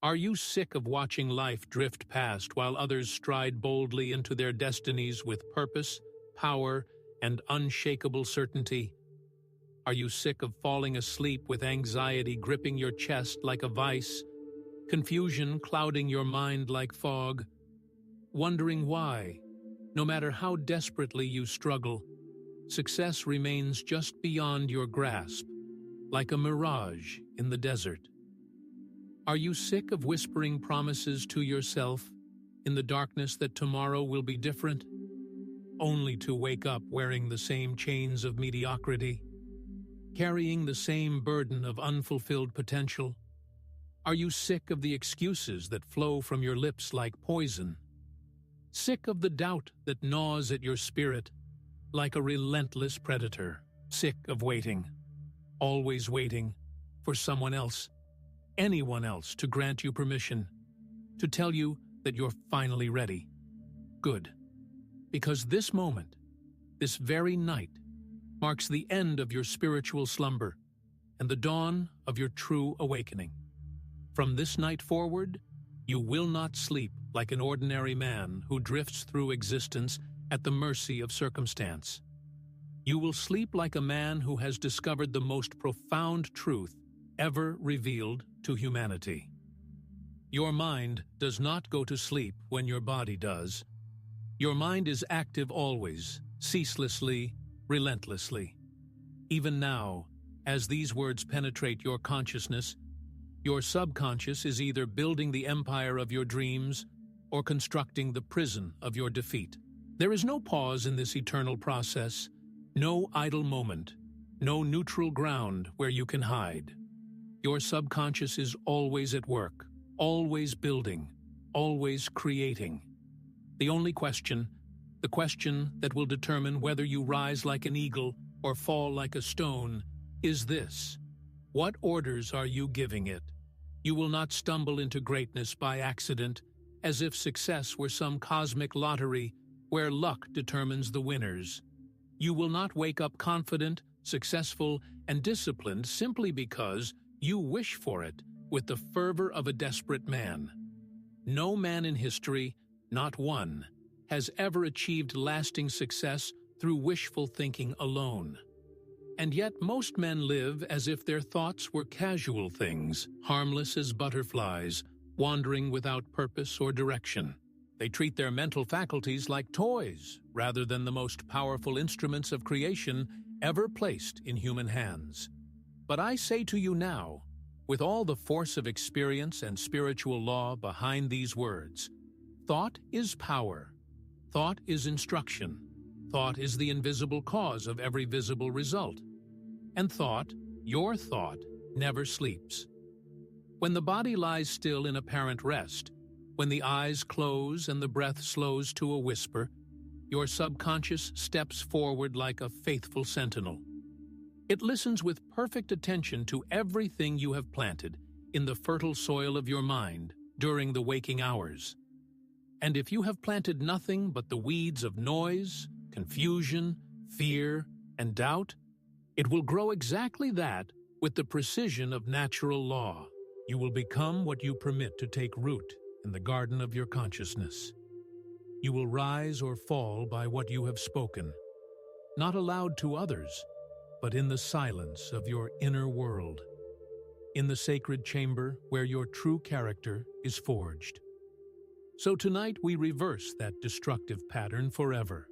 Are you sick of watching life drift past while others stride boldly into their destinies with purpose, power, and unshakable certainty? Are you sick of falling asleep with anxiety gripping your chest like a vice, confusion clouding your mind like fog, wondering why, no matter how desperately you struggle, success remains just beyond your grasp, like a mirage in the desert? Are you sick of whispering promises to yourself in the darkness that tomorrow will be different, only to wake up wearing the same chains of mediocrity, carrying the same burden of unfulfilled potential? Are you sick of the excuses that flow from your lips like poison? Sick of the doubt that gnaws at your spirit like a relentless predator? Sick of waiting, always waiting, for someone else, anyone else to grant you permission, to tell you that you're finally ready? Good. Because this moment, this very night, marks the end of your spiritual slumber and the dawn of your true awakening. From this night forward, you will not sleep like an ordinary man who drifts through existence at the mercy of circumstance. You will sleep like a man who has discovered the most profound truth ever revealed to humanity. Your mind does not go to sleep when your body does. Your mind is active always, ceaselessly, relentlessly. Even now, as these words penetrate your consciousness, your subconscious is either building the empire of your dreams or constructing the prison of your defeat. There is no pause in this eternal process, no idle moment, no neutral ground where you can hide. Your subconscious is always at work, always building, always creating. The only question, the question that will determine whether you rise like an eagle or fall like a stone, is this: what orders are you giving it? You will not stumble into greatness by accident, as if success were some cosmic lottery where luck determines the winners. You will not wake up confident, successful, and disciplined simply because you wish for it with the fervor of a desperate man. No man in history, not one, has ever achieved lasting success through wishful thinking alone. And yet most men live as if their thoughts were casual things, harmless as butterflies, wandering without purpose or direction. They treat their mental faculties like toys, rather than the most powerful instruments of creation ever placed in human hands. But I say to you now, with all the force of experience and spiritual law behind these words, thought is power. Thought is instruction. Thought is the invisible cause of every visible result. And thought, your thought, never sleeps. When the body lies still in apparent rest, when the eyes close and the breath slows to a whisper, your subconscious steps forward like a faithful sentinel. It listens with perfect attention to everything you have planted in the fertile soil of your mind during the waking hours. And if you have planted nothing but the weeds of noise, confusion, fear, and doubt, it will grow exactly that with the precision of natural law. You will become what you permit to take root in the garden of your consciousness. You will rise or fall by what you have spoken, not aloud to others, but in the silence of your inner world, in the sacred chamber where your true character is forged. So tonight we reverse that destructive pattern forever.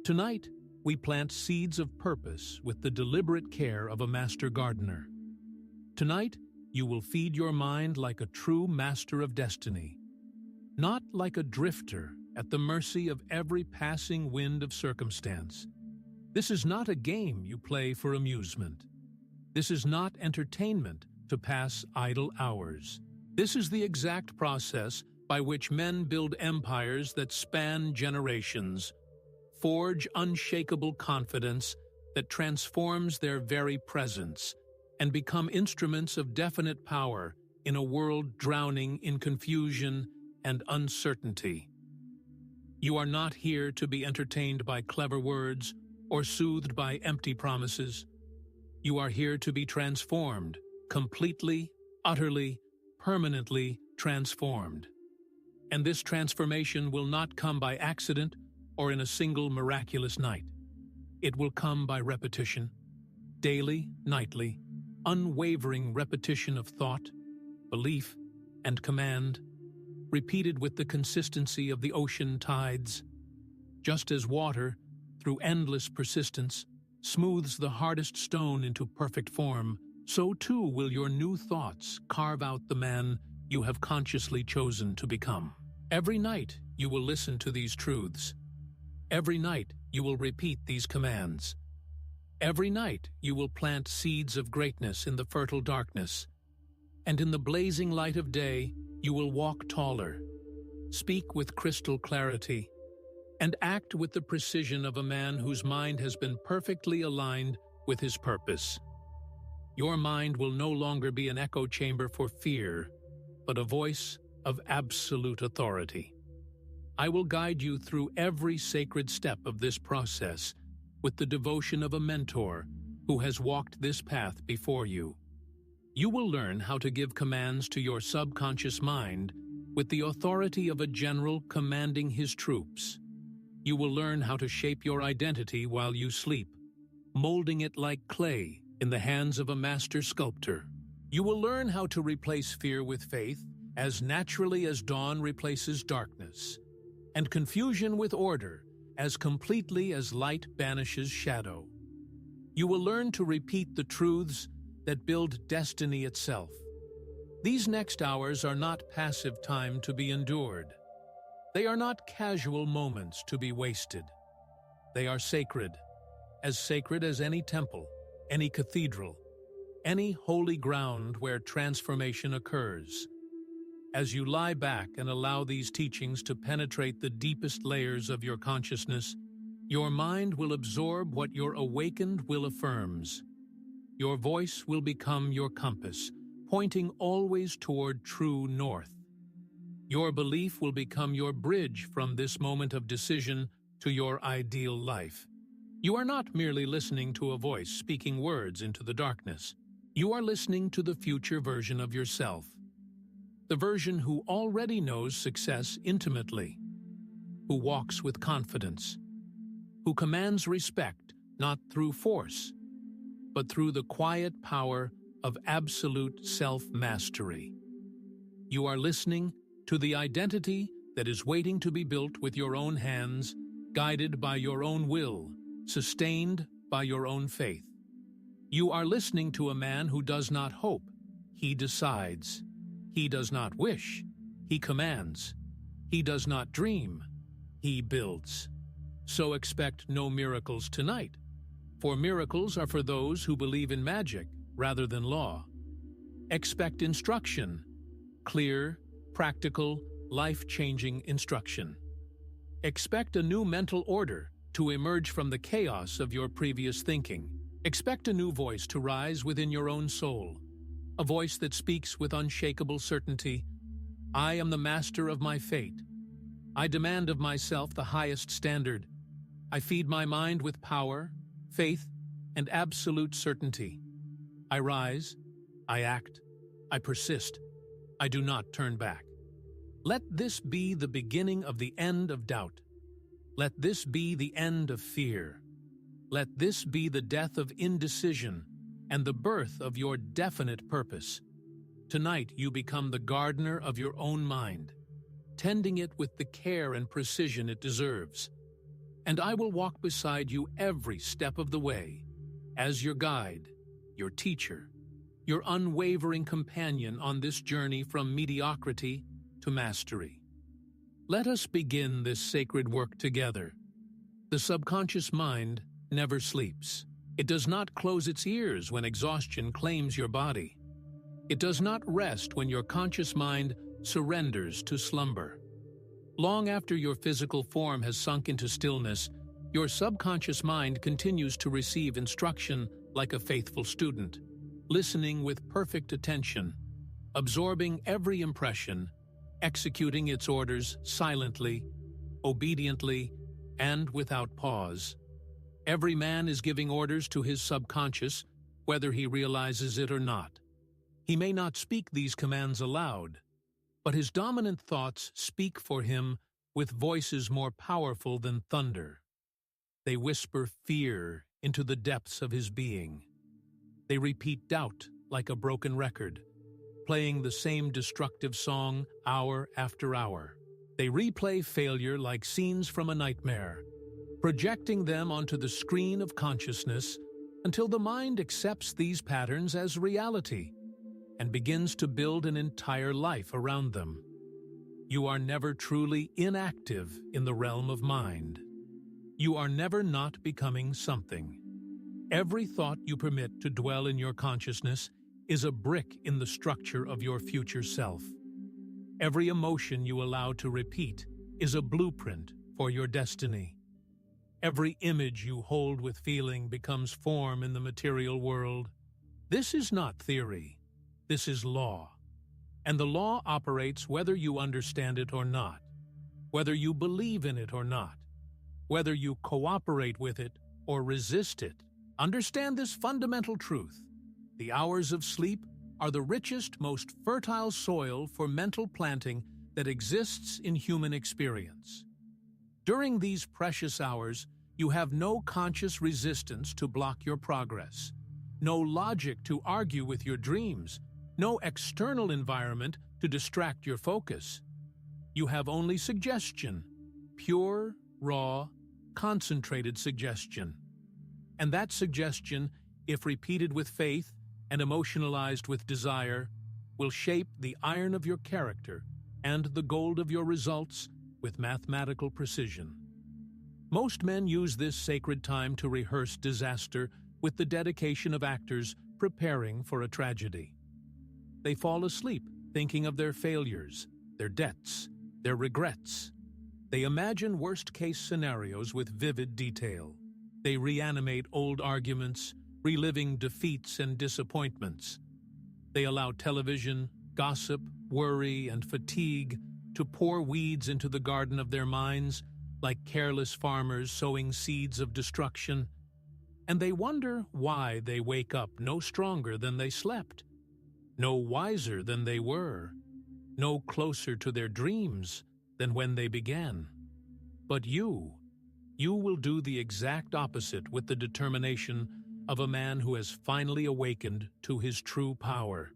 Tonight we plant seeds of purpose with the deliberate care of a master gardener. Tonight you will feed your mind like a true master of destiny, not like a drifter at the mercy of every passing wind of circumstance. This is not a game you play for amusement. This is not entertainment to pass idle hours. This is the exact process by which men build empires that span generations, forge unshakable confidence that transforms their very presence, and become instruments of definite power in a world drowning in confusion and uncertainty. You are not here to be entertained by clever words or soothed by empty promises. You are here to be transformed, completely, utterly, permanently transformed. And this transformation will not come by accident or in a single miraculous night. It will come by repetition, daily, nightly, unwavering repetition of thought, belief, and command, repeated with the consistency of the ocean tides. Just as water, through endless persistence, smooths the hardest stone into perfect form, so too will your new thoughts carve out the man you have consciously chosen to become. Every night you will listen to these truths. Every night you will repeat these commands. Every night you will plant seeds of greatness in the fertile darkness, and in the blazing light of day you will walk taller, speak with crystal clarity, and act with the precision of a man whose mind has been perfectly aligned with his purpose. Your mind will no longer be an echo chamber for fear, but a voice of absolute authority. I will guide you through every sacred step of this process with the devotion of a mentor who has walked this path before you. You will learn how to give commands to your subconscious mind with the authority of a general commanding his troops. You will learn how to shape your identity while you sleep, molding it like clay in the hands of a master sculptor. You will learn how to replace fear with faith as naturally as dawn replaces darkness, and confusion with order as completely as light banishes shadow. You will learn to repeat the truths that build destiny itself. These next hours are not passive time to be endured. They are not casual moments to be wasted. They are sacred as any temple, any cathedral, any holy ground where transformation occurs. As you lie back and allow these teachings to penetrate the deepest layers of your consciousness, your mind will absorb what your awakened will affirms. Your voice will become your compass, pointing always toward true north. Your belief will become your bridge from this moment of decision to your ideal life. You are not merely listening to a voice speaking words into the darkness. You are listening to the future version of yourself. The version who already knows success intimately, who walks with confidence, who commands respect not through force, but through the quiet power of absolute self-mastery. You are listening to the identity that is waiting to be built with your own hands, guided by your own will, sustained by your own faith. You are listening to a man who does not hope, he decides. He does not wish, he commands. He does not dream, he builds. So expect no miracles tonight, for miracles are for those who believe in magic rather than law. Expect instruction, clear, practical, life-changing instruction. Expect a new mental order to emerge from the chaos of your previous thinking. Expect a new voice to rise within your own soul, a voice that speaks with unshakable certainty. I am the master of my fate. I demand of myself the highest standard. I feed my mind with power, faith, and absolute certainty. I rise, I act, I persist. I do not turn back. Let this be the beginning of the end of doubt. Let this be the end of fear. Let this be the death of indecision and the birth of your definite purpose. Tonight you become the gardener of your own mind, tending it with the care and precision it deserves. And I will walk beside you every step of the way, as your guide, your teacher, your unwavering companion on this journey from mediocrity to mastery. Let us begin this sacred work together. The subconscious mind never sleeps. It does not close its ears when exhaustion claims your body. It does not rest when your conscious mind surrenders to slumber. Long after your physical form has sunk into stillness, your subconscious mind continues to receive instruction like a faithful student, listening with perfect attention, absorbing every impression, executing its orders silently, obediently, and without pause. Every man is giving orders to his subconscious, whether he realizes it or not. He may not speak these commands aloud, but his dominant thoughts speak for him with voices more powerful than thunder. They whisper fear into the depths of his being. They repeat doubt like a broken record, playing the same destructive song hour after hour. They replay failure like scenes from a nightmare, projecting them onto the screen of consciousness until the mind accepts these patterns as reality and begins to build an entire life around them. You are never truly inactive in the realm of mind. You are never not becoming something. Every thought you permit to dwell in your consciousness is a brick in the structure of your future self. Every emotion you allow to repeat is a blueprint for your destiny. Every image you hold with feeling becomes form in the material world. This is not theory. This is law. And the law operates whether you understand it or not, whether you believe in it or not, whether you cooperate with it or resist it. Understand this fundamental truth. The hours of sleep are the richest, most fertile soil for mental planting that exists in human experience. During these precious hours, you have no conscious resistance to block your progress, no logic to argue with your dreams, no external environment to distract your focus. You have only suggestion, pure, raw, concentrated suggestion. And that suggestion, if repeated with faith and emotionalized with desire, will shape the iron of your character and the gold of your results with mathematical precision. Most men use this sacred time to rehearse disaster with the dedication of actors preparing for a tragedy. They fall asleep thinking of their failures, their debts, their regrets. They imagine worst-case scenarios with vivid detail. They reanimate old arguments, reliving defeats and disappointments. They allow television, gossip, worry, and fatigue to pour weeds into the garden of their minds, like careless farmers sowing seeds of destruction. And they wonder why they wake up no stronger than they slept, no wiser than they were, no closer to their dreams than when they began. But you will do the exact opposite with the determination of a man who has finally awakened to his true power.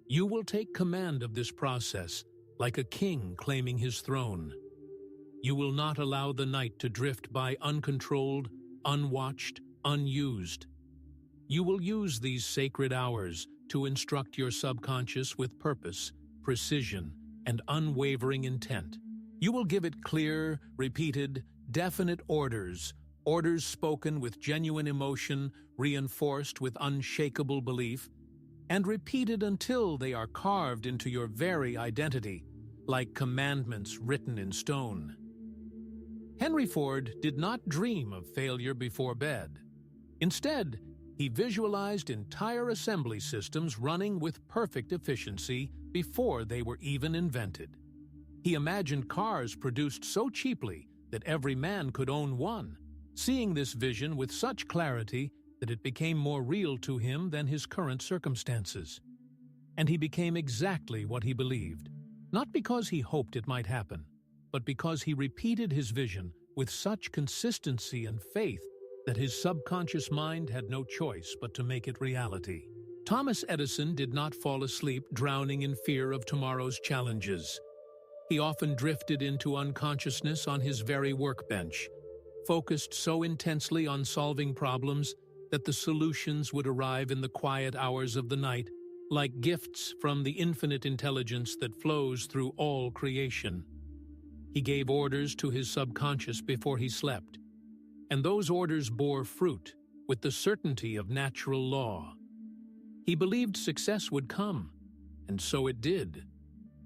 You will take command of this process like a king claiming his throne. You will not allow the night to drift by uncontrolled, unwatched, unused. You will use these sacred hours to instruct your subconscious with purpose, precision, and unwavering intent. You will give it clear, repeated, definite orders spoken with genuine emotion, reinforced with unshakable belief, and repeated until they are carved into your very identity, like commandments written in stone. Henry Ford did not dream of failure before bed. Instead, he visualized entire assembly systems running with perfect efficiency before they were even invented. He imagined cars produced so cheaply that every man could own one, seeing this vision with such clarity that it became more real to him than his current circumstances. And he became exactly what he believed, not because he hoped it might happen, but because he repeated his vision with such consistency and faith that his subconscious mind had no choice but to make it reality. Thomas Edison did not fall asleep drowning in fear of tomorrow's challenges. He often drifted into unconsciousness on his very workbench, focused so intensely on solving problems that the solutions would arrive in the quiet hours of the night, like gifts from the infinite intelligence that flows through all creation. He gave orders to his subconscious before he slept, and those orders bore fruit with the certainty of natural law. He believed success would come, and so it did,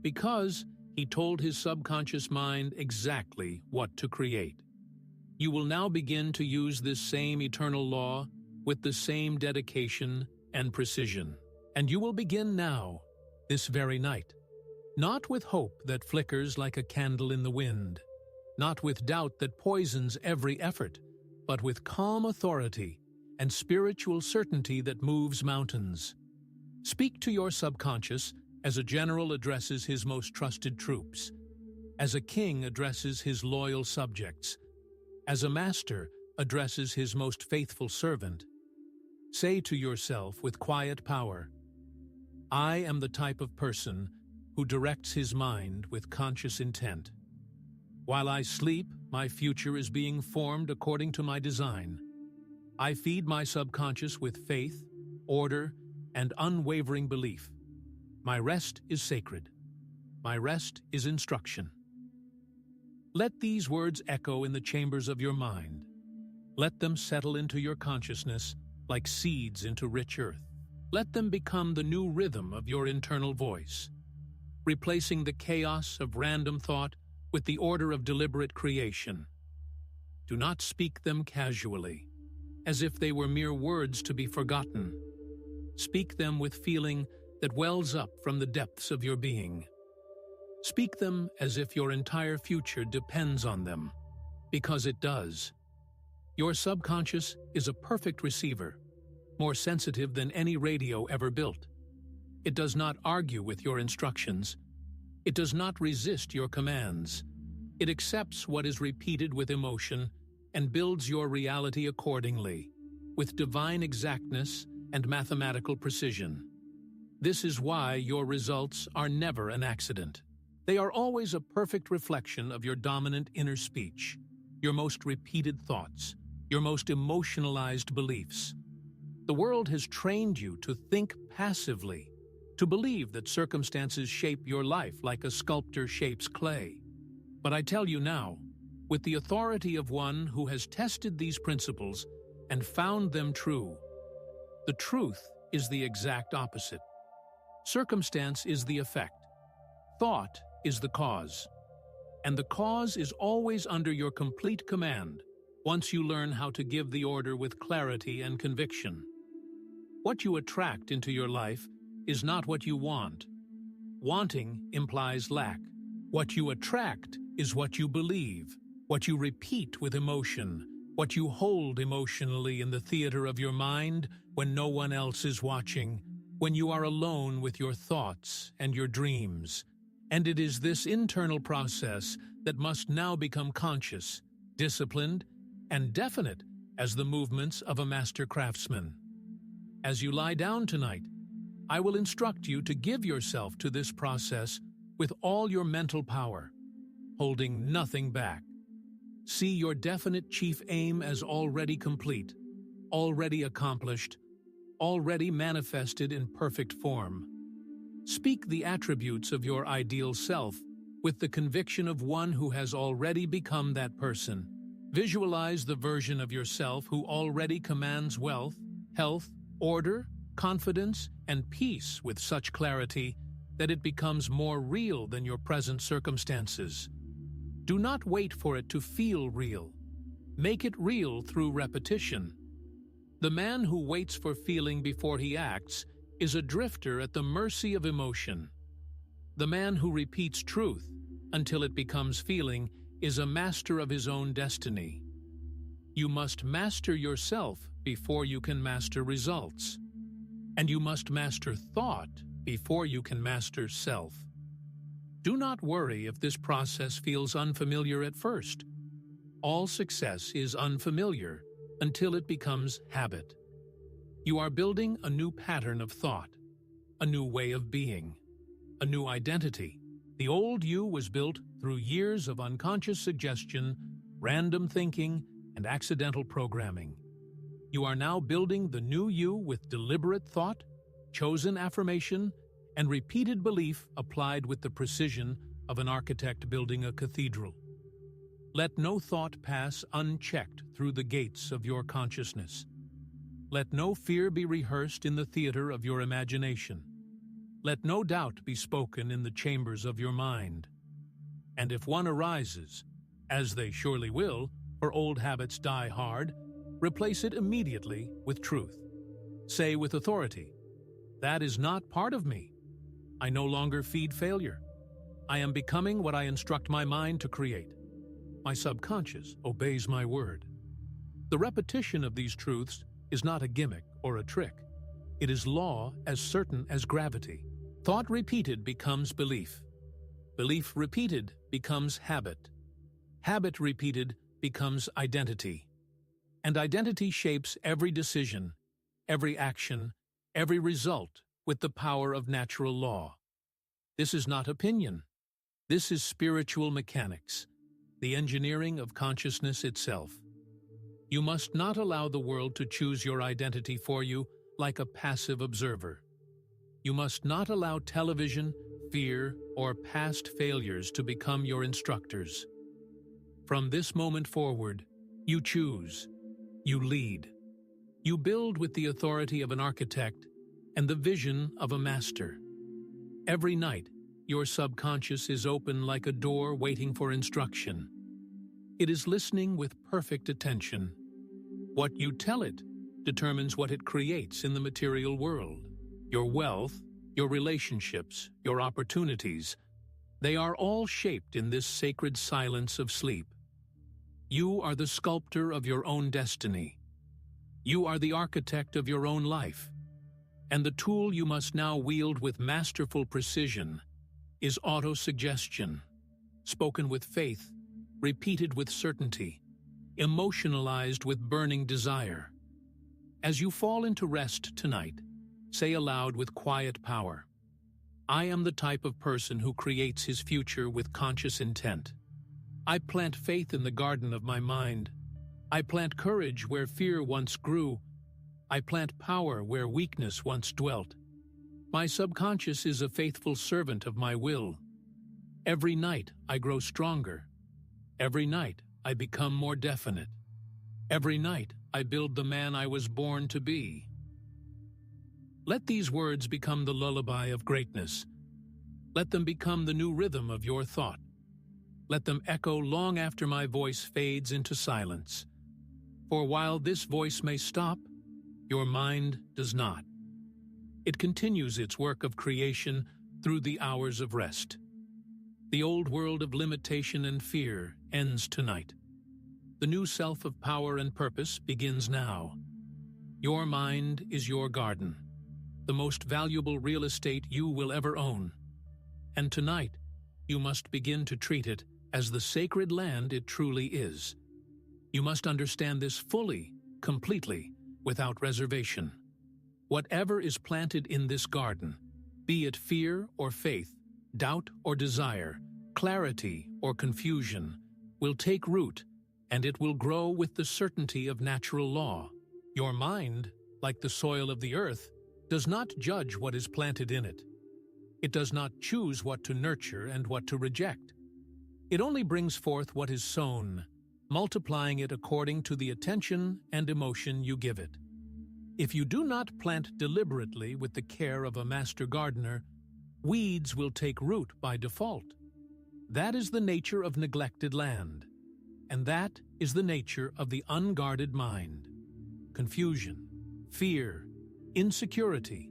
because he told his subconscious mind exactly what to create. You will now begin to use this same eternal law with the same dedication and precision. And you will begin now, this very night, not with hope that flickers like a candle in the wind, not with doubt that poisons every effort, but with calm authority and spiritual certainty that moves mountains. Speak to your subconscious as a general addresses his most trusted troops, as a king addresses his loyal subjects, as a master addresses his most faithful servant. Say to yourself with quiet power, I am the type of person who directs his mind with conscious intent. While I sleep, my future is being formed according to my design. I feed my subconscious with faith, order, and unwavering belief. My rest is sacred. My rest is instruction. Let these words echo in the chambers of your mind. Let them settle into your consciousness like seeds into rich earth. Let them become the new rhythm of your internal voice, replacing the chaos of random thought with the order of deliberate creation. Do not speak them casually, as if they were mere words to be forgotten. Speak them with feeling that wells up from the depths of your being. Speak them as if your entire future depends on them, because it does. Your subconscious is a perfect receiver, more sensitive than any radio ever built. It does not argue with your instructions. It does not resist your commands. It accepts what is repeated with emotion and builds your reality accordingly, with divine exactness and mathematical precision. This is why your results are never an accident. They are always a perfect reflection of your dominant inner speech, your most repeated thoughts, your most emotionalized beliefs. The world has trained you to think passively, to believe that circumstances shape your life like a sculptor shapes clay. But I tell you now, with the authority of one who has tested these principles and found them true, the truth is the exact opposite. Circumstance is the effect. Thought is the cause. And the cause is always under your complete command once you learn how to give the order with clarity and conviction. What you attract into your life is not what you want. Wanting implies lack. What you attract is what you believe, what you repeat with emotion, what you hold emotionally in the theater of your mind when no one else is watching, when you are alone with your thoughts and your dreams. And it is this internal process that must now become conscious, disciplined, and definite as the movements of a master craftsman. As you lie down tonight, I will instruct you to give yourself to this process with all your mental power, holding nothing back. See your definite chief aim as already complete, already accomplished, already manifested in perfect form. Speak the attributes of your ideal self with the conviction of one who has already become that person. Visualize the version of yourself who already commands wealth, health, order, confidence, and peace with such clarity that it becomes more real than your present circumstances. Do not wait for it to feel real. Make it real through repetition. The man who waits for feeling before he acts is a drifter at the mercy of emotion. The man who repeats truth until it becomes feeling is a master of his own destiny. You must master yourself before you can master results. And you must master thought before you can master self. Do not worry if this process feels unfamiliar at first. All success is unfamiliar until it becomes habit. You are building a new pattern of thought, a new way of being, a new identity. The old you was built through years of unconscious suggestion, random thinking, and accidental programming. You are now building the new you with deliberate thought, chosen affirmation, and repeated belief applied with the precision of an architect building a cathedral. Let no thought pass unchecked through the gates of your consciousness. Let no fear be rehearsed in the theater of your imagination. Let no doubt be spoken in the chambers of your mind. And if one arises, as they surely will, for old habits die hard, replace it immediately with truth. Say with authority, "That is not part of me. I no longer feed failure. I am becoming what I instruct my mind to create. My subconscious obeys my word." The repetition of these truths is not a gimmick or a trick. It is law as certain as gravity. Thought repeated becomes belief. Belief repeated becomes habit. Habit repeated becomes identity. And identity shapes every decision, every action, every result with the power of natural law. This is not opinion. This is spiritual mechanics, the engineering of consciousness itself. You must not allow the world to choose your identity for you like a passive observer. You must not allow television, fear, or past failures to become your instructors. From this moment forward, you choose, you lead. You build with the authority of an architect and the vision of a master. Every night, your subconscious is open like a door waiting for instruction. It is listening with perfect attention. What you tell it determines what it creates in the material world. Your wealth, your relationships, your opportunities, they are all shaped in this sacred silence of sleep. You are the sculptor of your own destiny. You are the architect of your own life. And the tool you must now wield with masterful precision is autosuggestion, spoken with faith, repeated with certainty, emotionalized with burning desire. As you fall into rest tonight, say aloud with quiet power, I am the type of person who creates his future with conscious intent. I plant faith in the garden of my mind. I plant courage where fear once grew. I plant power where weakness once dwelt. My subconscious is a faithful servant of my will. Every night I grow stronger. Every night I become more definite. Every night I build the man I was born to be. Let these words become the lullaby of greatness. Let them become the new rhythm of your thought. Let them echo long after my voice fades into silence. For while this voice may stop, your mind does not. It continues its work of creation through the hours of rest. The old world of limitation and fear ends tonight. The new self of power and purpose begins now. Your mind is your garden, the most valuable real estate you will ever own. And tonight, you must begin to treat it as the sacred land it truly is. You must understand this fully, completely, without reservation. Whatever is planted in this garden, be it fear or faith, doubt or desire, clarity or confusion, will take root, and it will grow with the certainty of natural law. Your mind, like the soil of the earth, does not judge what is planted in it. It does not choose what to nurture and what to reject. It only brings forth what is sown, multiplying it according to the attention and emotion you give it. If you do not plant deliberately with the care of a master gardener, weeds will take root by default. That is the nature of neglected land, and that is the nature of the unguarded mind. Confusion, fear, insecurity,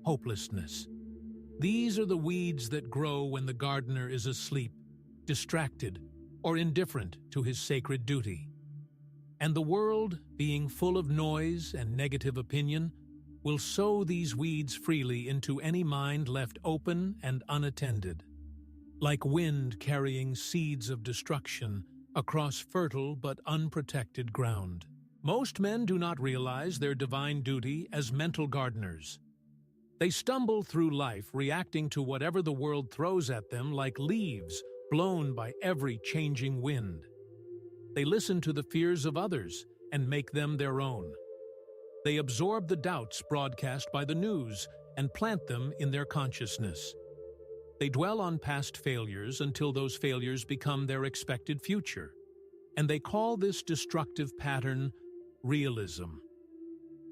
hopelessness. These are the weeds that grow when the gardener is asleep, distracted, or indifferent to his sacred duty. And the world, being full of noise and negative opinion, will sow these weeds freely into any mind left open and unattended. Like wind carrying seeds of destruction across fertile but unprotected ground. Most men do not realize their divine duty as mental gardeners. They stumble through life reacting to whatever the world throws at them like leaves blown by every changing wind. They listen to the fears of others and make them their own. They absorb the doubts broadcast by the news and plant them in their consciousness. They dwell on past failures until those failures become their expected future, and they call this destructive pattern realism.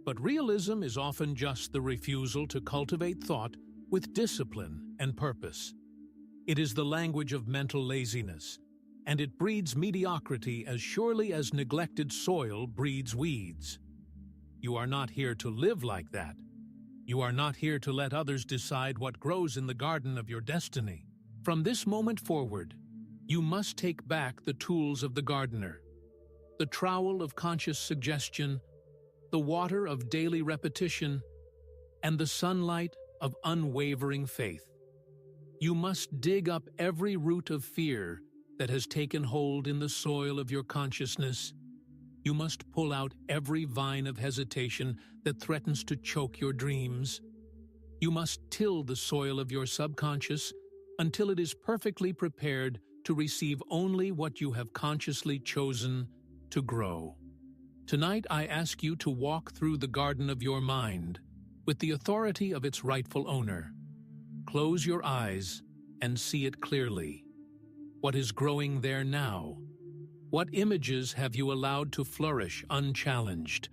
But realism is often just the refusal to cultivate thought with discipline and purpose. It is the language of mental laziness, and it breeds mediocrity as surely as neglected soil breeds weeds. You are not here to live like that. You are not here to let others decide what grows in the garden of your destiny. From this moment forward, you must take back the tools of the gardener, the trowel of conscious suggestion, the water of daily repetition, and the sunlight of unwavering faith. You must dig up every root of fear that has taken hold in the soil of your consciousness. You must pull out every vine of hesitation that threatens to choke your dreams. You must till the soil of your subconscious until it is perfectly prepared to receive only what you have consciously chosen to grow. Tonight I ask you to walk through the garden of your mind with the authority of its rightful owner. Close your eyes and see it clearly. What is growing there now? What images have you allowed to flourish unchallenged?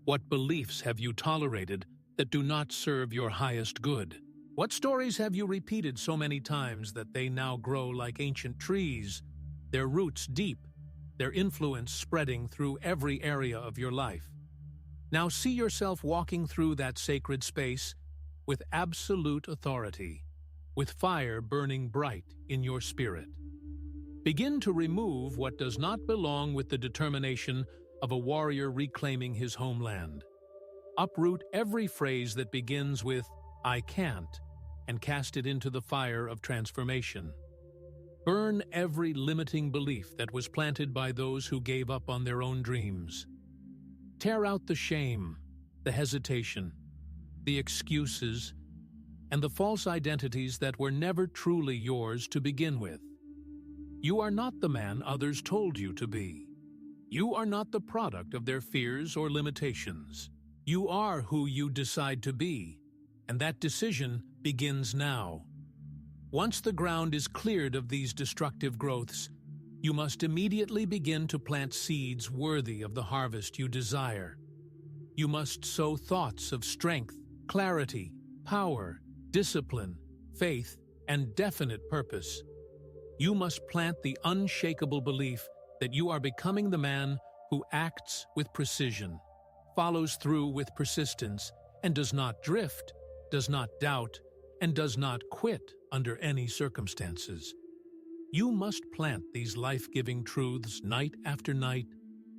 What beliefs have you tolerated that do not serve your highest good? What stories have you repeated so many times that they now grow like ancient trees, their roots deep, their influence spreading through every area of your life? Now see yourself walking through that sacred space with absolute authority, with fire burning bright in your spirit. Begin to remove what does not belong with the determination of a warrior reclaiming his homeland. Uproot every phrase that begins with "I can't" and cast it into the fire of transformation. Burn every limiting belief that was planted by those who gave up on their own dreams. Tear out the shame, the hesitation, the excuses, and the false identities that were never truly yours to begin with. You are not the man others told you to be. You are not the product of their fears or limitations. You are who you decide to be, and that decision begins now. Once the ground is cleared of these destructive growths, you must immediately begin to plant seeds worthy of the harvest you desire. You must sow thoughts of strength, clarity, power, discipline, faith, and definite purpose. You must plant the unshakable belief that you are becoming the man who acts with precision, follows through with persistence, and does not drift, does not doubt, and does not quit under any circumstances. You must plant these life-giving truths night after night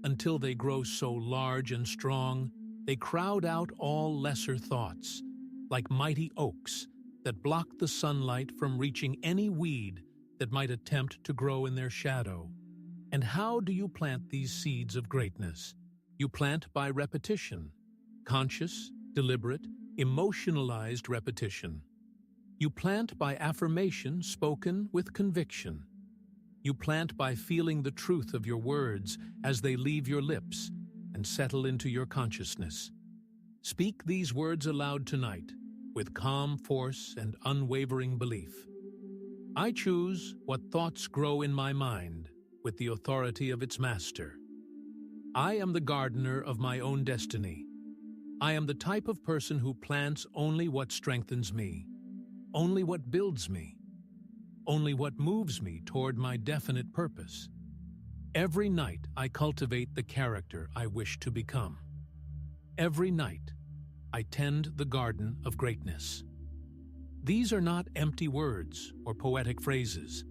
until they grow so large and strong they crowd out all lesser thoughts, like mighty oaks that block the sunlight from reaching any weed that might attempt to grow in their shadow. And how do you plant these seeds of greatness? You plant by repetition, conscious, deliberate, emotionalized repetition. You plant by affirmation spoken with conviction. You plant by feeling the truth of your words as they leave your lips and settle into your consciousness. Speak these words aloud tonight with calm force and unwavering belief. I choose what thoughts grow in my mind with the authority of its master. I am the gardener of my own destiny. I am the type of person who plants only what strengthens me, only what builds me, only what moves me toward my definite purpose. Every night I cultivate the character I wish to become. Every night I tend the garden of greatness. These are not empty words or poetic phrases.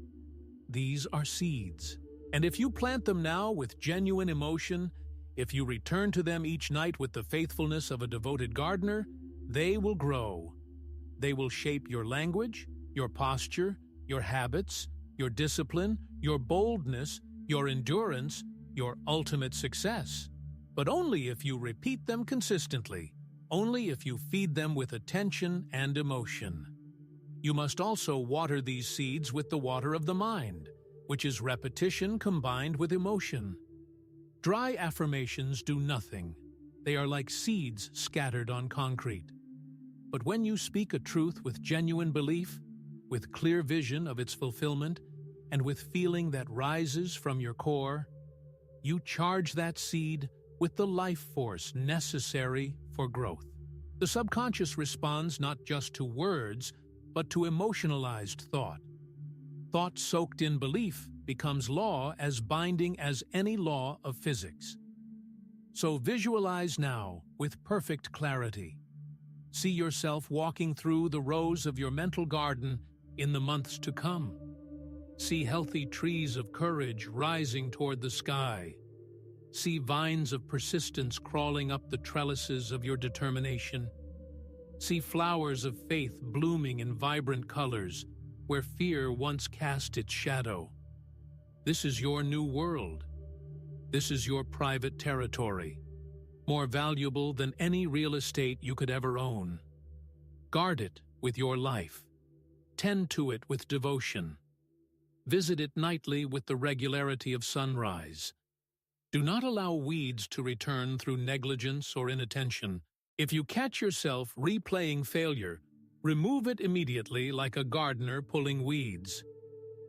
These are seeds. And if you plant them now with genuine emotion, if you return to them each night with the faithfulness of a devoted gardener, they will grow. They will shape your language, your posture, your habits, your discipline, your boldness, your endurance, your ultimate success. But only if you repeat them consistently, only if you feed them with attention and emotion. You must also water these seeds with the water of the mind, which is repetition combined with emotion. Dry affirmations do nothing. They are like seeds scattered on concrete. But when you speak a truth with genuine belief, with clear vision of its fulfillment, and with feeling that rises from your core, you charge that seed with the life force necessary for growth. The subconscious responds not just to words, but to emotionalized thought. Thought soaked in belief becomes law as binding as any law of physics. So visualize now with perfect clarity. See yourself walking through the rows of your mental garden in the months to come. See healthy trees of courage rising toward the sky. See vines of persistence crawling up the trellises of your determination. See flowers of faith blooming in vibrant colors, where fear once cast its shadow. This is your new world. This is your private territory, more valuable than any real estate you could ever own. Guard it with your life. Tend to it with devotion. Visit it nightly with the regularity of sunrise. Do not allow weeds to return through negligence or inattention. If you catch yourself replaying failure, remove it immediately like a gardener pulling weeds.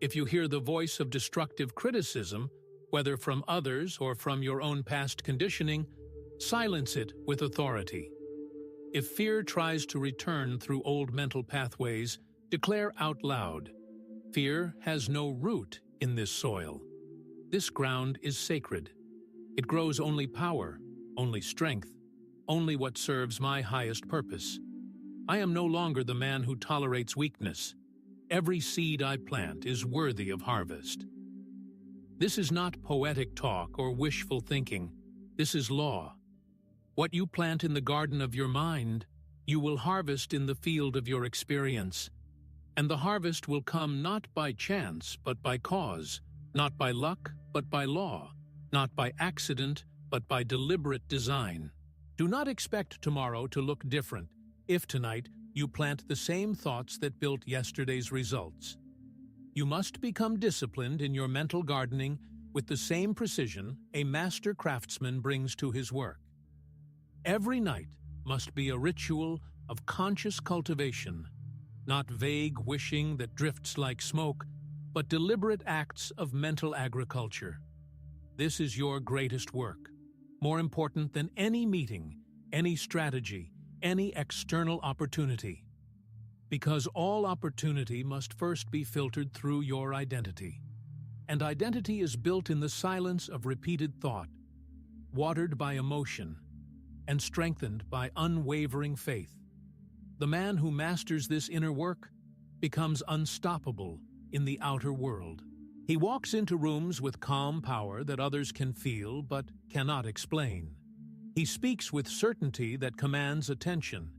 If you hear the voice of destructive criticism, whether from others or from your own past conditioning, silence it with authority. If fear tries to return through old mental pathways, declare out loud, "Fear has no root in this soil. This ground is sacred. It grows only power, only strength, only what serves my highest purpose. I am no longer the man who tolerates weakness. Every seed I plant is worthy of harvest." This is not poetic talk or wishful thinking. This is law. What you plant in the garden of your mind, you will harvest in the field of your experience. And the harvest will come not by chance, but by cause, not by luck, but by law, not by accident, but by deliberate design. Do not expect tomorrow to look different if tonight you plant the same thoughts that built yesterday's results. You must become disciplined in your mental gardening with the same precision a master craftsman brings to his work. Every night must be a ritual of conscious cultivation, not vague wishing that drifts like smoke, but deliberate acts of mental agriculture. This is your greatest work, more important than any meeting, any strategy, any external opportunity. Because all opportunity must first be filtered through your identity. And identity is built in the silence of repeated thought, watered by emotion, and strengthened by unwavering faith. The man who masters this inner work becomes unstoppable in the outer world. He walks into rooms with calm power that others can feel but cannot explain. He speaks with certainty that commands attention.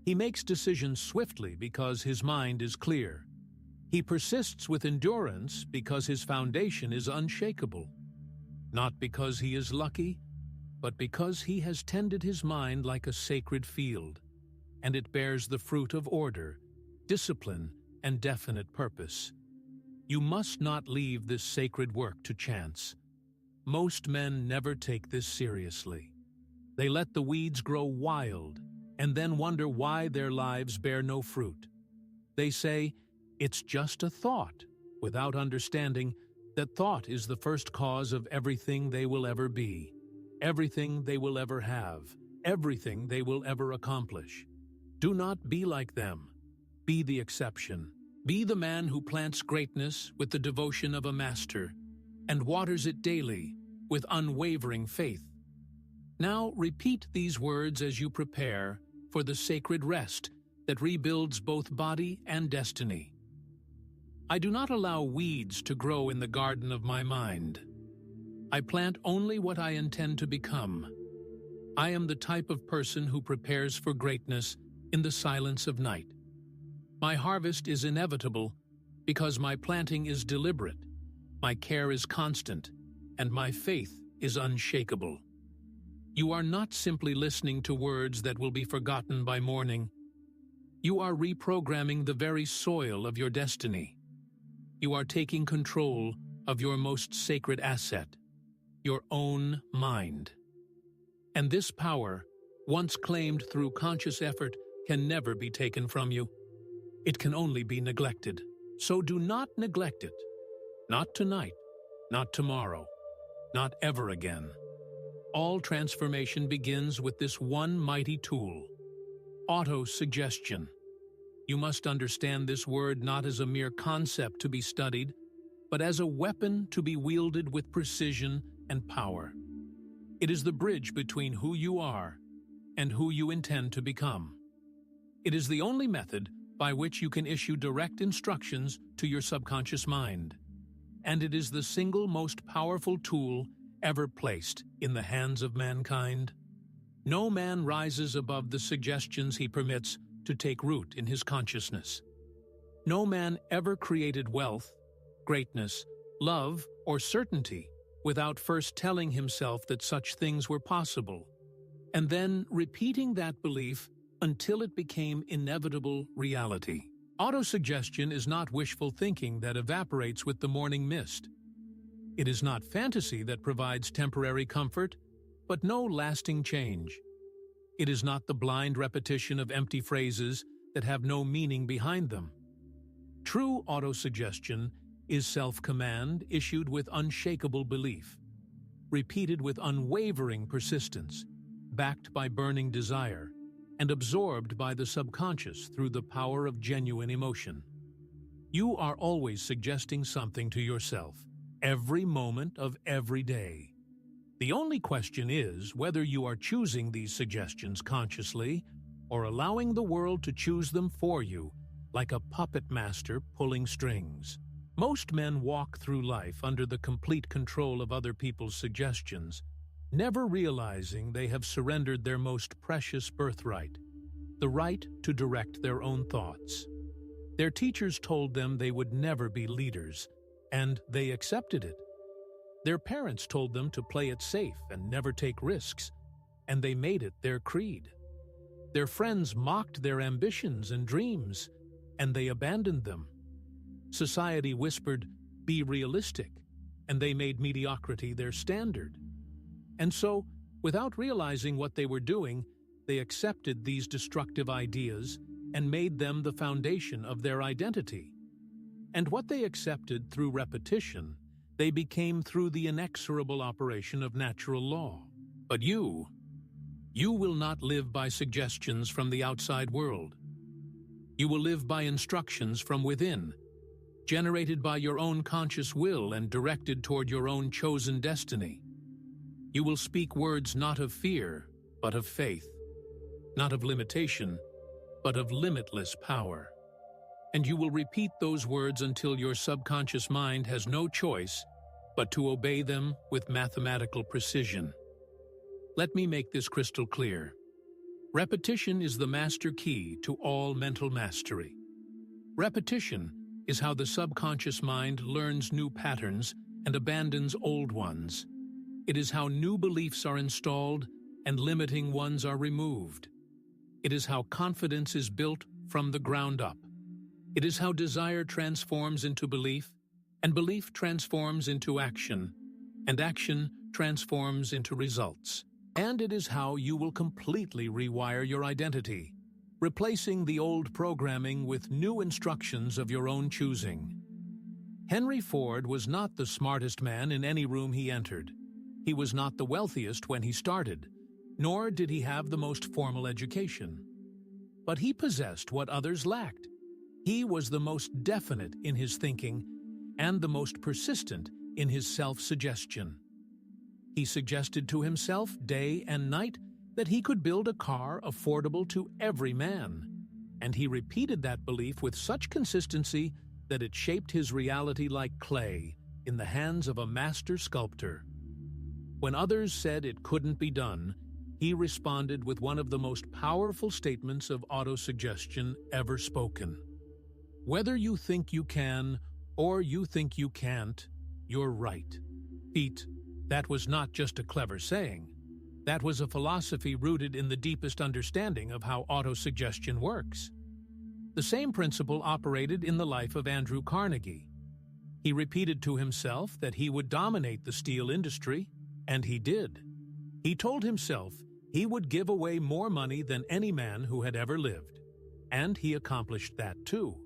He makes decisions swiftly because his mind is clear. He persists with endurance because his foundation is unshakable. Not because he is lucky, but because he has tended his mind like a sacred field, and it bears the fruit of order, discipline, and definite purpose. You must not leave this sacred work to chance. Most men never take this seriously. They let the weeds grow wild and then wonder why their lives bear no fruit. They say, "It's just a thought," without understanding that thought is the first cause of everything they will ever be, everything they will ever have, everything they will ever accomplish. Do not be like them. Be the exception. Be the man who plants greatness with the devotion of a master and waters it daily with unwavering faith. Now repeat these words as you prepare for the sacred rest that rebuilds both body and destiny. I do not allow weeds to grow in the garden of my mind. I plant only what I intend to become. I am the type of person who prepares for greatness in the silence of night. My harvest is inevitable because my planting is deliberate, my care is constant, and my faith is unshakable. You are not simply listening to words that will be forgotten by morning. You are reprogramming the very soil of your destiny. You are taking control of your most sacred asset, your own mind. And this power, once claimed through conscious effort, can never be taken from you. It can only be neglected. So do not neglect it. Not tonight, not tomorrow, not ever again. All transformation begins with this one mighty tool, autosuggestion. You must understand this word not as a mere concept to be studied, but as a weapon to be wielded with precision and power. It is the bridge between who you are and who you intend to become. It is the only method by which you can issue direct instructions to your subconscious mind. And it is the single most powerful tool ever placed in the hands of mankind. No man rises above the suggestions he permits to take root in his consciousness. No man ever created wealth, greatness, love, or certainty without first telling himself that such things were possible, and then repeating that belief until it became inevitable reality. Autosuggestion is not wishful thinking that evaporates with the morning mist. It is not fantasy that provides temporary comfort, but no lasting change. It is not the blind repetition of empty phrases that have no meaning behind them. True autosuggestion is self-command issued with unshakable belief, repeated with unwavering persistence, backed by burning desire, and absorbed by the subconscious through the power of genuine emotion. You are always suggesting something to yourself, every moment of every day. The only question is whether you are choosing these suggestions consciously or allowing the world to choose them for you, like a puppet master pulling strings. Most men walk through life under the complete control of other people's suggestions, never realizing they have surrendered their most precious birthright, the right to direct their own thoughts. Their teachers told them they would never be leaders, and they accepted it. Their parents told them to play it safe and never take risks, and they made it their creed. Their friends mocked their ambitions and dreams, and they abandoned them. Society whispered, "Be realistic," and they made mediocrity their standard. And so, without realizing what they were doing, they accepted these destructive ideas and made them the foundation of their identity. And what they accepted through repetition, they became through the inexorable operation of natural law. But you will not live by suggestions from the outside world. You will live by instructions from within, generated by your own conscious will and directed toward your own chosen destiny. You will speak words not of fear, but of faith, not of limitation, but of limitless power. And you will repeat those words until your subconscious mind has no choice but to obey them with mathematical precision. Let me make this crystal clear. Repetition is the master key to all mental mastery. Repetition is how the subconscious mind learns new patterns and abandons old ones. It is how new beliefs are installed and limiting ones are removed. It is how confidence is built from the ground up. It is how desire transforms into belief, and belief transforms into action, and action transforms into results. And it is how you will completely rewire your identity, replacing the old programming with new instructions of your own choosing. Henry Ford was not the smartest man in any room he entered. He was not the wealthiest when he started, nor did he have the most formal education. But he possessed what others lacked. He was the most definite in his thinking and the most persistent in his self-suggestion. He suggested to himself day and night that he could build a car affordable to every man, and he repeated that belief with such consistency that it shaped his reality like clay in the hands of a master sculptor. When others said it couldn't be done, he responded with one of the most powerful statements of autosuggestion ever spoken. Whether you think you can or you think you can't, you're right. Pete, that was not just a clever saying. That was a philosophy rooted in the deepest understanding of how autosuggestion works. The same principle operated in the life of Andrew Carnegie. He repeated to himself that he would dominate the steel industry, and he did. He told himself he would give away more money than any man who had ever lived, and he accomplished that too.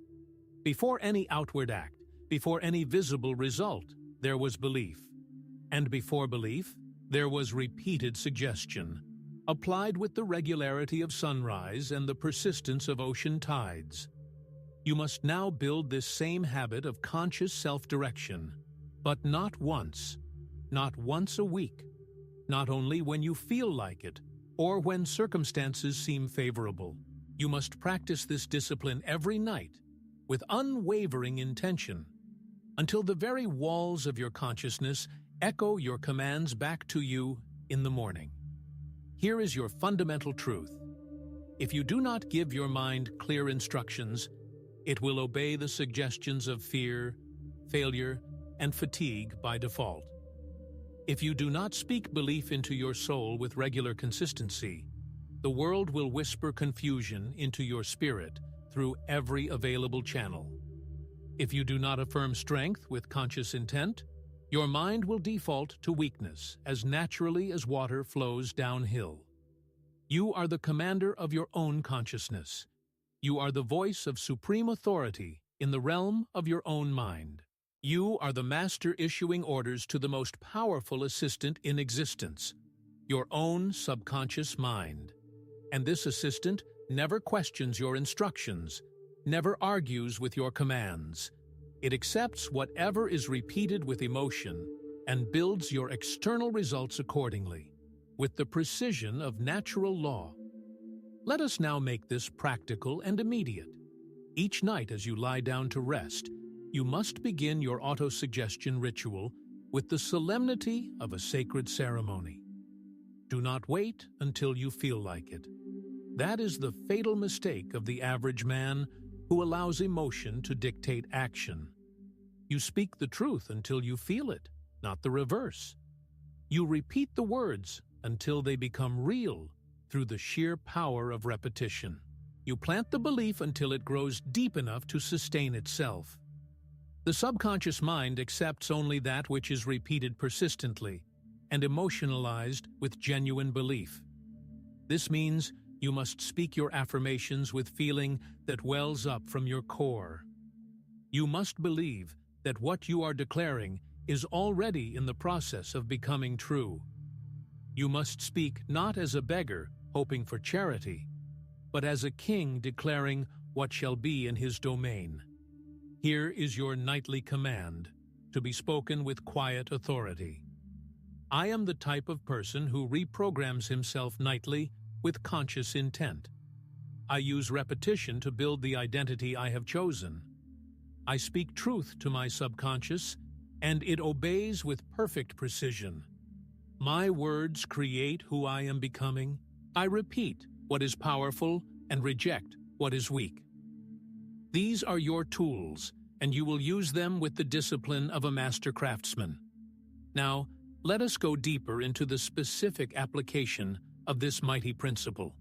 Before any outward act, before any visible result, there was belief. And before belief, there was repeated suggestion, applied with the regularity of sunrise and the persistence of ocean tides. You must now build this same habit of conscious self-direction, but not once a week, not only when you feel like it, or when circumstances seem favorable. You must practice this discipline every night, with unwavering intention, until the very walls of your consciousness echo your commands back to you in the morning. Here is your fundamental truth. If you do not give your mind clear instructions, it will obey the suggestions of fear, failure, and fatigue by default. If you do not speak belief into your soul with regular consistency, the world will whisper confusion into your spirit through every available channel. If you do not affirm strength with conscious intent, your mind will default to weakness as naturally as water flows downhill. You are the commander of your own consciousness. You are the voice of supreme authority in the realm of your own mind. You are the master issuing orders to the most powerful assistant in existence, your own subconscious mind. And this assistant never questions your instructions, never argues with your commands. It accepts whatever is repeated with emotion and builds your external results accordingly, with the precision of natural law. Let us now make this practical and immediate. Each night as you lie down to rest, you must begin your autosuggestion ritual with the solemnity of a sacred ceremony. Do not wait until you feel like it. That is the fatal mistake of the average man who allows emotion to dictate action. You speak the truth until you feel it, not the reverse. You repeat the words until they become real through the sheer power of repetition. You plant the belief until it grows deep enough to sustain itself. The subconscious mind accepts only that which is repeated persistently and emotionalized with genuine belief. This means you must speak your affirmations with feeling that wells up from your core. You must believe that what you are declaring is already in the process of becoming true. You must speak not as a beggar hoping for charity, but as a king declaring what shall be in his domain. Here is your nightly command, to be spoken with quiet authority. I am the type of person who reprograms himself nightly with conscious intent. I use repetition to build the identity I have chosen. I speak truth to my subconscious, and it obeys with perfect precision. My words create who I am becoming. I repeat what is powerful and reject what is weak. These are your tools, and you will use them with the discipline of a master craftsman. Now, let us go deeper into the specific application of this mighty principle.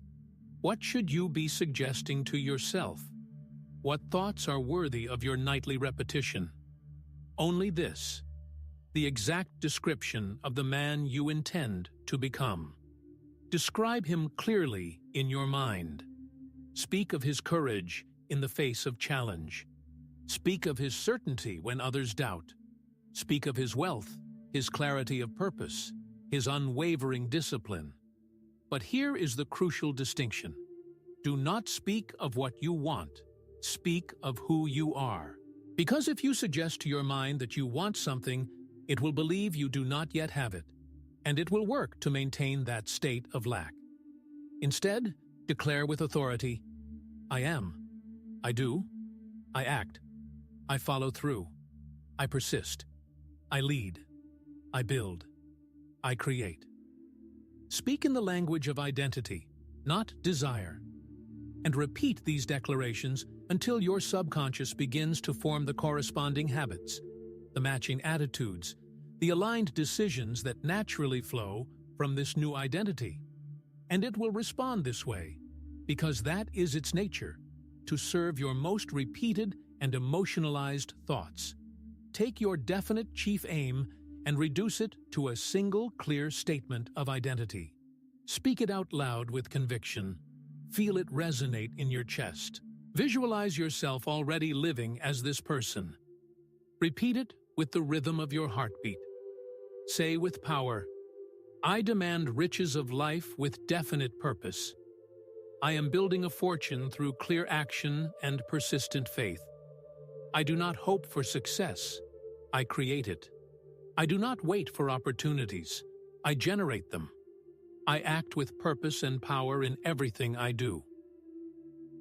What should you be suggesting to yourself? What thoughts are worthy of your nightly repetition? Only this: the exact description of the man you intend to become. Describe him clearly in your mind. Speak of his courage in the face of challenge. Speak of his certainty when others doubt. Speak of his wealth, his clarity of purpose, his unwavering discipline. But here is the crucial distinction. Do not speak of what you want. Speak of who you are. Because if you suggest to your mind that you want something, it will believe you do not yet have it, and it will work to maintain that state of lack. Instead, declare with authority, I am, I do, I act, I follow through, I persist, I lead, I build, I create. Speak in the language of identity, not desire, and repeat these declarations until your subconscious begins to form the corresponding habits, the matching attitudes, the aligned decisions that naturally flow from this new identity. And it will respond this way, because that is its nature, to serve your most repeated and emotionalized thoughts. Take your definite chief aim and reduce it to a single clear statement of identity. Speak it out loud with conviction. Feel it resonate in your chest. Visualize yourself already living as this person. Repeat it with the rhythm of your heartbeat. Say with power, I demand riches of life with definite purpose. I am building a fortune through clear action and persistent faith. I do not hope for success. I create it. I do not wait for opportunities. I generate them. I act with purpose and power in everything I do.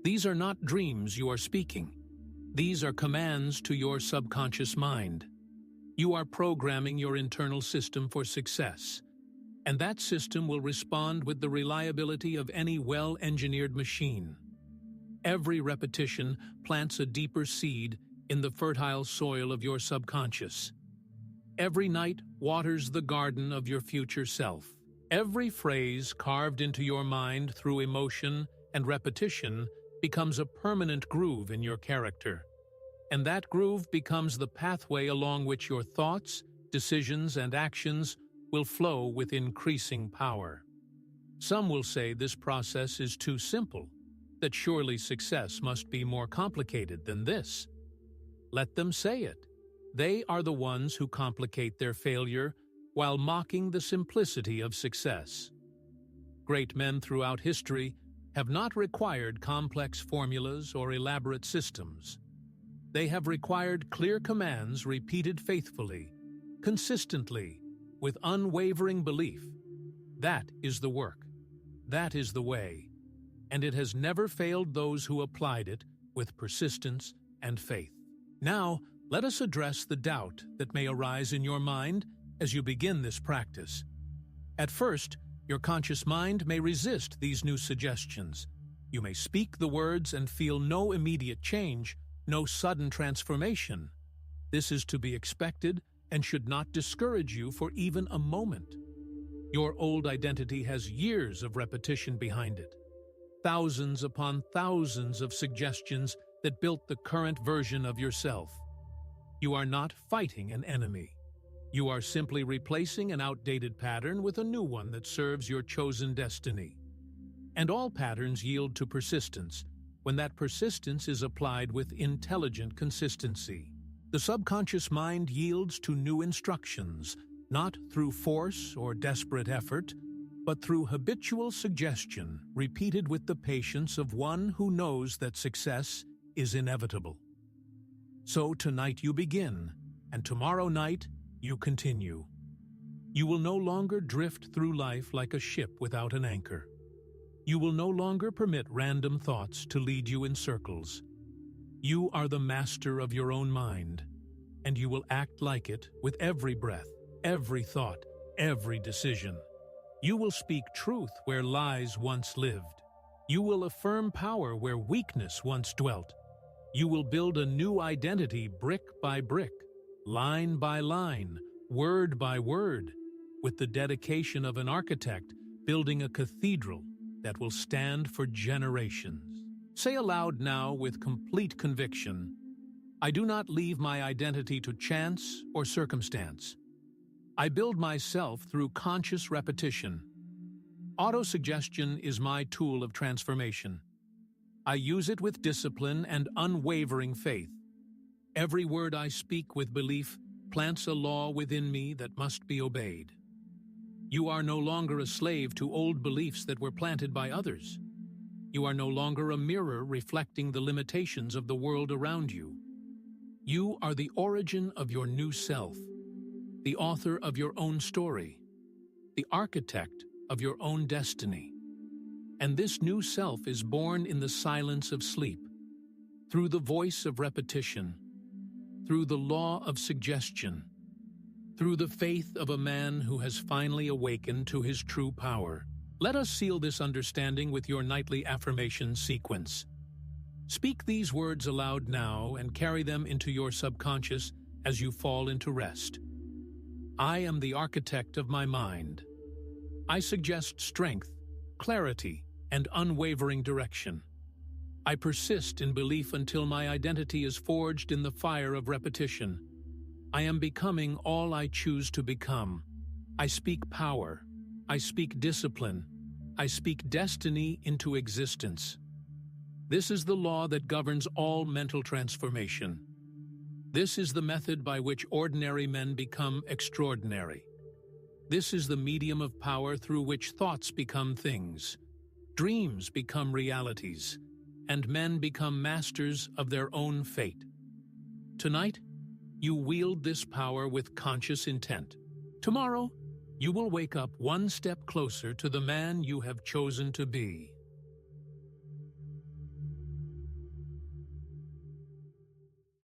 These are not dreams you are speaking. These are commands to your subconscious mind. You are programming your internal system for success. and that system will respond with the reliability of any well-engineered machine. Every repetition plants a deeper seed in the fertile soil of your subconscious. Every night waters the garden of your future self. Every phrase carved into your mind through emotion and repetition becomes a permanent groove in your character. And that groove becomes the pathway along which your thoughts, decisions, and actions will flow with increasing power. Some will say this process is too simple, that surely success must be more complicated than this. Let them say it. They are the ones who complicate their failure while mocking the simplicity of success. Great men throughout history have not required complex formulas or elaborate systems. They have required clear commands repeated faithfully, consistently, with unwavering belief. That is the work. That is the way. And it has never failed those who applied it with persistence and faith. Now, let us address the doubt that may arise in your mind as you begin this practice. At first, your conscious mind may resist these new suggestions. You may speak the words and feel no immediate change, no sudden transformation. This is to be expected and should not discourage you for even a moment. Your old identity has years of repetition behind it. Thousands upon thousands of suggestions that built the current version of yourself. You are not fighting an enemy. You are simply replacing an outdated pattern with a new one that serves your chosen destiny. And all patterns yield to persistence when that persistence is applied with intelligent consistency. The subconscious mind yields to new instructions, not through force or desperate effort, but through habitual suggestion repeated with the patience of one who knows that success is inevitable. So tonight you begin, and tomorrow night you continue. You will no longer drift through life like a ship without an anchor. You will no longer permit random thoughts to lead you in circles. You are the master of your own mind, and you will act like it with every breath, every thought, every decision. You will speak truth where lies once lived. You will affirm power where weakness once dwelt. You will build a new identity brick by brick, line by line, word by word, with the dedication of an architect building a cathedral that will stand for generations. Say aloud now with complete conviction, I do not leave my identity to chance or circumstance. I build myself through conscious repetition. Autosuggestion is my tool of transformation. I use it with discipline and unwavering faith. Every word I speak with belief plants a law within me that must be obeyed. You are no longer a slave to old beliefs that were planted by others. You are no longer a mirror reflecting the limitations of the world around you. You are the origin of your new self, the author of your own story, the architect of your own destiny. And this new self is born in the silence of sleep, through the voice of repetition, through the law of suggestion, through the faith of a man who has finally awakened to his true power. Let us seal this understanding with your nightly affirmation sequence. Speak these words aloud now and carry them into your subconscious as you fall into rest. I am the architect of my mind. I suggest strength, clarity, and unwavering direction. I persist in belief until my identity is forged in the fire of repetition. I am becoming all I choose to become. I speak power. I speak discipline. I speak destiny into existence. This is the law that governs all mental transformation. This is the method by which ordinary men become extraordinary. This is the medium of power through which thoughts become things, dreams become realities, and men become masters of their own fate. Tonight, you wield this power with conscious intent. Tomorrow, you will wake up one step closer to the man you have chosen to be.